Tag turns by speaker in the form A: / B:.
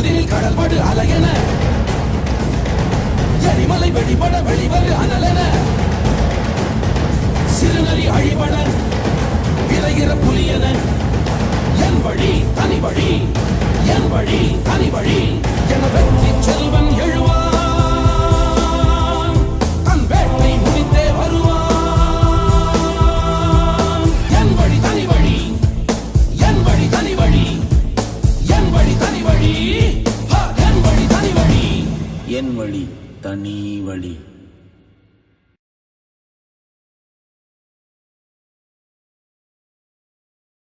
A: சுதிரில் கடல்படு அலையென எரிமலை வெடிபட வெளிவரு அனலென சிறுநரி அழிபட விரைகிற புலியன என் வழி தனி வழி என் வழி தனி வழி என வெற்றி செல்வன் எழுவான் தன் வேட்டை முடித்தே வருவான் என் வழி தனி வழி என் வழி தனி வழி என் வழி தனி வழி என் வழி தனி வழி
B: என் வழி தனி வழி.